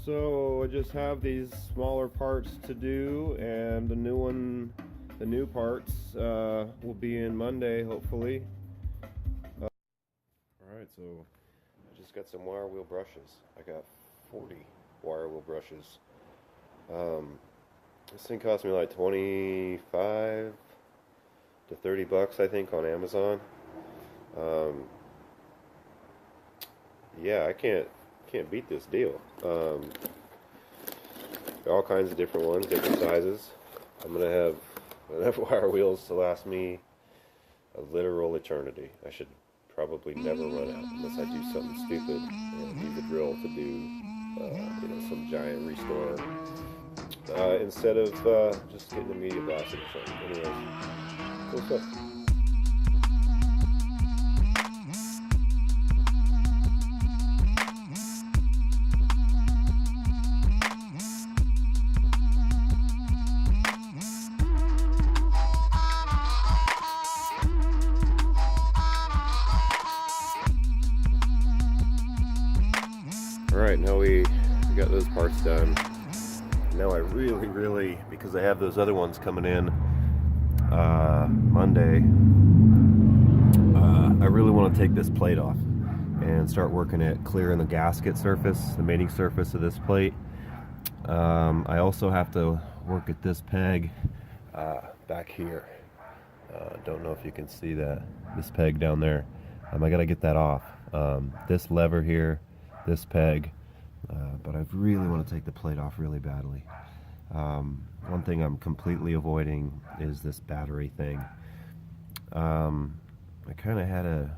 So I just have these smaller parts to do, and the new parts will be in Monday, hopefully. Alright, so I just got some wire wheel brushes. I got 40 wire wheel brushes. This thing cost me like 25 to 30 bucks, I think, on Amazon. Yeah, I can't beat this deal. All kinds of different ones, different sizes. I'm gonna have enough wire wheels to last me a literal eternity. I should probably never run out unless I do something stupid and use a drill to do some giant restore instead of just getting the media blasted or something. Anyways, cool stuff. Alright, now we got those parts done. Now I really, because I have those other ones coming in Monday, I really want to take this plate off and start working at clearing the gasket surface, the mating surface of this plate. I also have to work at this peg back here. Don't know if you can see that, this peg down there. I gotta get that off. This lever here, this peg, but I really want to take the plate off really badly. One thing I'm completely avoiding is this battery thing. I kind of had a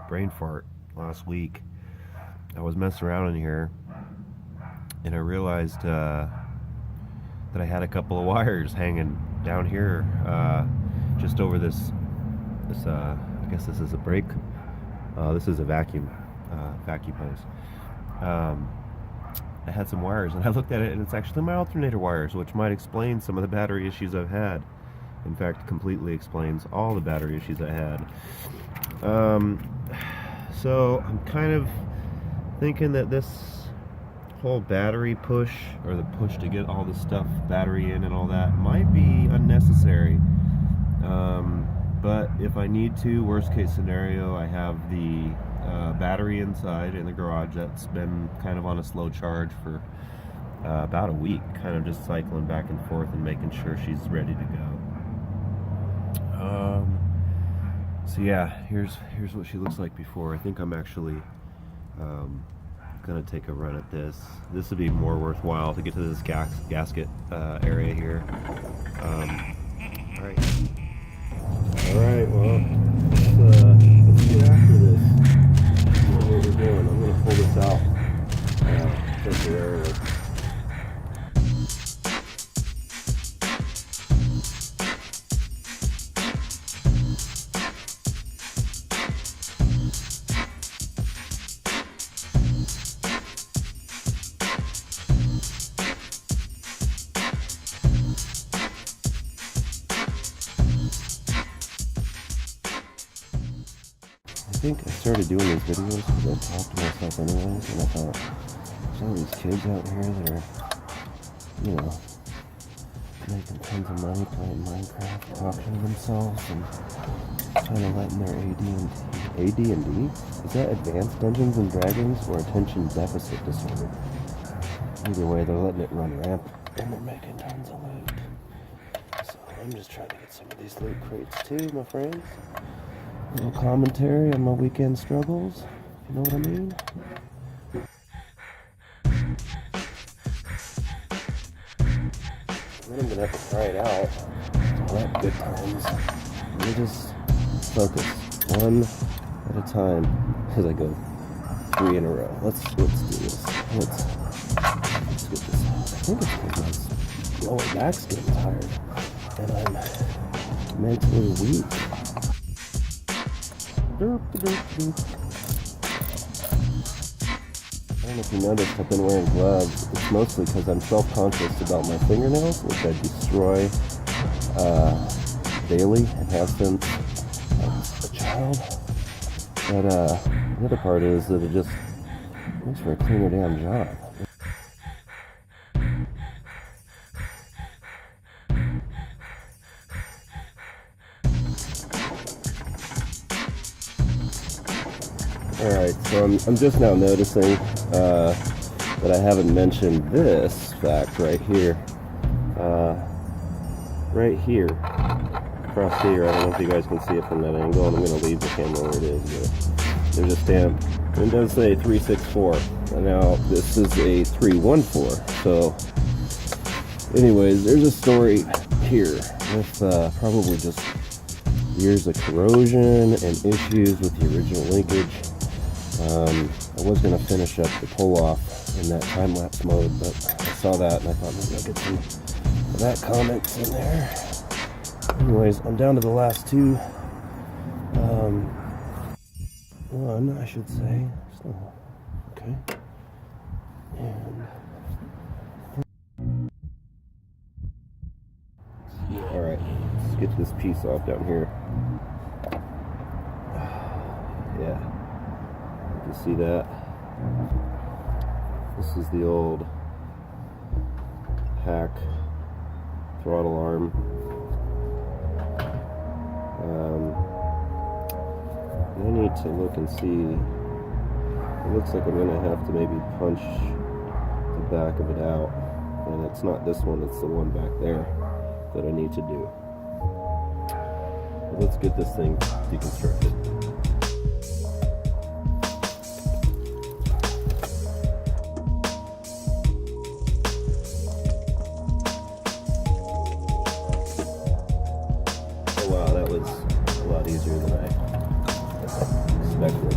brain fart last week. I was messing around in here and I realized that I had a couple of wires hanging down here just over this I guess this is a brake. This is a vacuum hose. I had some wires and I looked at it and it's actually my alternator wires, which might explain some of the battery issues I've had. In fact, completely explains all the battery issues I had. So I'm kind of thinking that this whole battery push, or the push to get all the stuff, battery in and all that, might be unnecessary. But if I need to, worst case scenario, I have the battery inside in the garage that's been kind of on a slow charge for about a week, kind of just cycling back and forth and making sure she's ready to go. So yeah, here's what she looks like before. I think I'm actually gonna take a run at this. This would be more worthwhile to get to this gasket area here. Alright, well, let's get after this. What we're doing, I'm gonna pull this out temporarily. I think I started doing these videos because I talk to myself anyways, and I thought, there's all these kids out here that are, making tons of money playing Minecraft, talking to themselves, and kind of letting their AD&D? Is that Advanced Dungeons and Dragons or Attention Deficit Disorder? Either way, they're letting it run rampant, and they're making tons of loot. So I'm just trying to get some of these loot crates too, my friends. A little commentary on my weekend struggles, you know what I mean? Then I'm gonna have to try it out. I'll have good times. Let me just focus one at a time as I go 3 in a row. Let's do this. Let's get this out. I think it's because my lower back's getting tired and I'm mentally weak. I don't know if you noticed, I've been wearing gloves. It's mostly because I'm self-conscious about my fingernails, which I destroy daily and have since I was a child. But the other part is that it just Thanks for a cleaner damn job. Alright, so I'm just now noticing that I haven't mentioned this fact right here. Right here, across here, I don't know if you guys can see it from that angle, and I'm going to leave the camera where it is, but there's a stamp, and it does say 364, and now this is a 314, so anyways, there's a story here with probably just years of corrosion and issues with the original linkage. I was going to finish up the pull-off in that time-lapse mode, but I saw that and I thought maybe I'll get some of that comments in there. Anyways, I'm down to the last two. One, I should say. So, okay. And alright, let's get this piece off down here. Yeah. You can see that. This is the old hack throttle arm. I need to look and see. It looks like I'm going to have to maybe punch the back of it out. And it's not this one, it's the one back there that I need to do. But let's get this thing deconstructed. Easier than I expected.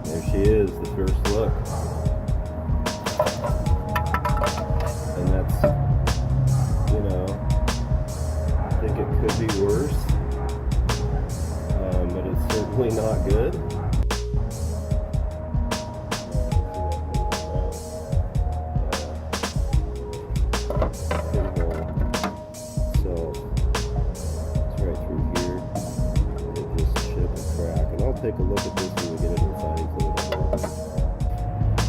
There she is, the first look. And that's, you know, I think it could be worse, but it's certainly not good. Take a look at this when we get into the siding fluid.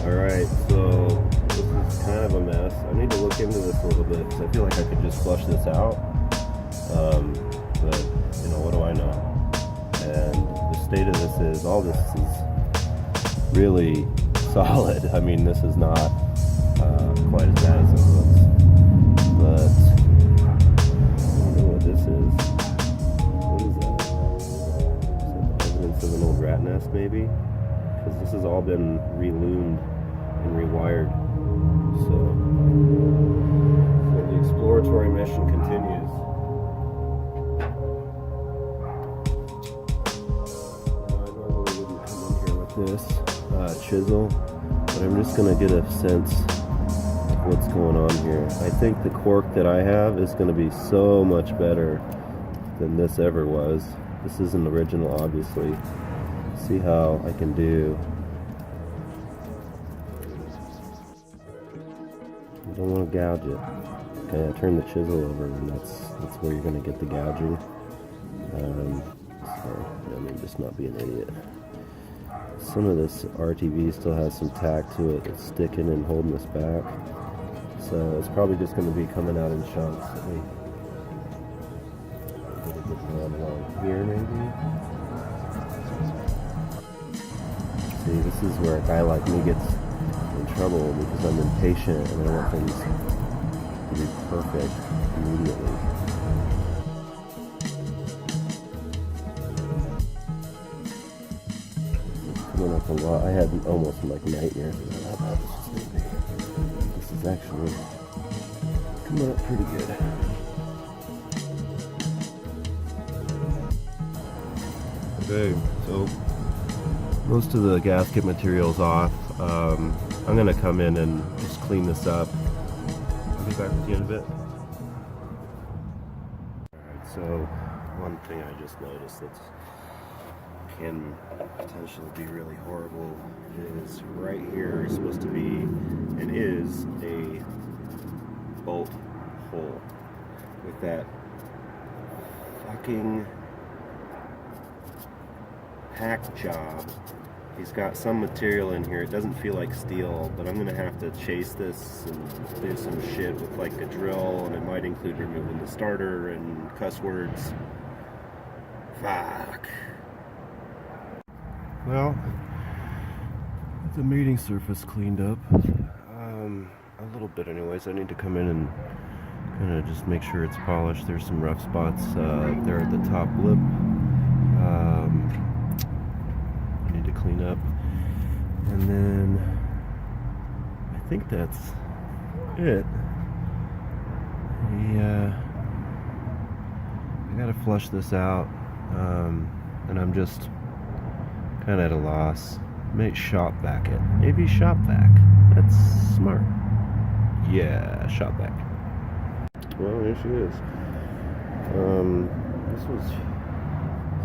Alright, so this is kind of a mess. I need to look into this a little bit because I feel like I could just flush this out. But, you know, what do I know? And the state of this is, all this is really solid. I mean, this is not quite as bad as it looks. But, I don't know what this is. Of an old rat nest maybe, because this has all been reloomed and rewired. So the exploratory mission continues. I normally wouldn't come in here with this chisel, but I'm just going to get a sense of what's going on here. I think the cork that I have is going to be so much better than this ever was. This isn't original, obviously. See how I can do. You don't want to gouge it. Okay, I turn the chisel over, and that's where you're going to get the gouging. So, I mean, just not be an idiot. Some of this RTV still has some tack to it. It's sticking and holding us back. So it's probably just going to be coming out in chunks. Along here maybe. See, this is where a guy like me gets in trouble because I'm impatient and I want things to be perfect immediately. It's coming up a lot. I had almost like nightmares about how bad this was going to be. This is actually coming up pretty good. Okay, so most of the gasket material's off. I'm going to come in and just clean this up. I'll be back with you in a bit. Alright, so one thing I just noticed that can potentially be really horrible is right here is supposed to be, and is, a bolt hole with that fucking hack job he's got some material in here. It doesn't feel like steel, but I'm gonna have to chase this and do some shit with like a drill, and it might include removing the starter and cuss words. Fuck. Well, the mating surface cleaned up. A little bit anyways. I need to come in and kind of just make sure it's polished. There's some rough spots there at the top lip. I need to clean up. And then I think that's it. I gotta flush this out. And I'm just kind of at a loss. Maybe shop vac it. Maybe shop vac. That's smart. Yeah, shop vac. Well, here she is. This was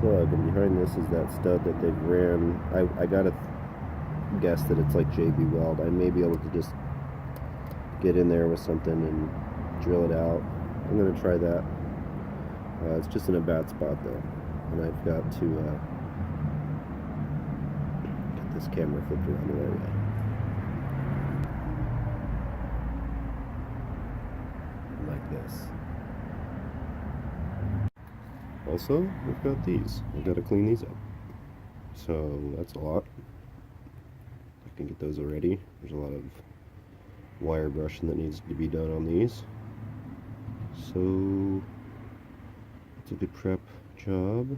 plug, and behind this is that stud that they've ran. I gotta guess that it's like JB Weld. I may be able to just get in there with something and drill it out. I'm gonna try that. It's just in a bad spot though, and I've got to get this camera flipped around the right way. Like this. Also, we've got these. I've got to clean these up. So that's a lot. I can get those already. There's a lot of wire brushing that needs to be done on these. So it's a good prep job.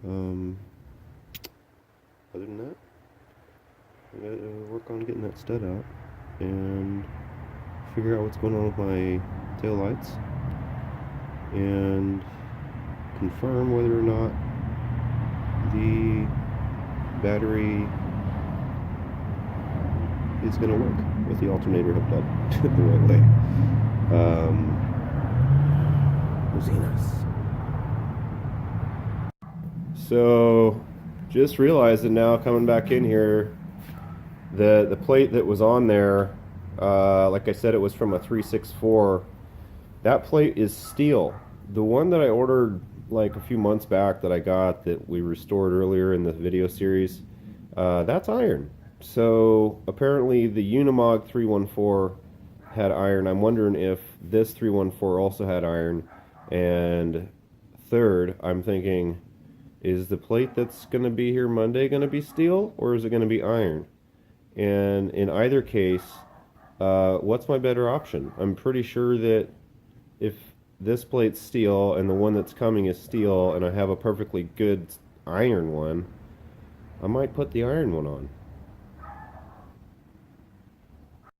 Other than that, I gotta work on getting that stud out and figure out what's going on with my tail lights and confirm whether or not the battery is going to work with the alternator hooked up the right way. So just realized that now coming back in here, the plate that was on there, like I said, it was from a 364. That plate is steel. The one that I ordered like a few months back that I got that we restored earlier in the video series, that's iron. So apparently the Unimog 314 had iron. I'm wondering if this 314 also had iron. And third, I'm thinking, is the plate that's going to be here Monday going to be steel, or is it going to be iron? And in either case, what's my better option? I'm pretty sure that if this plate's steel and the one that's coming is steel and I have a perfectly good iron one, I might put the iron one on.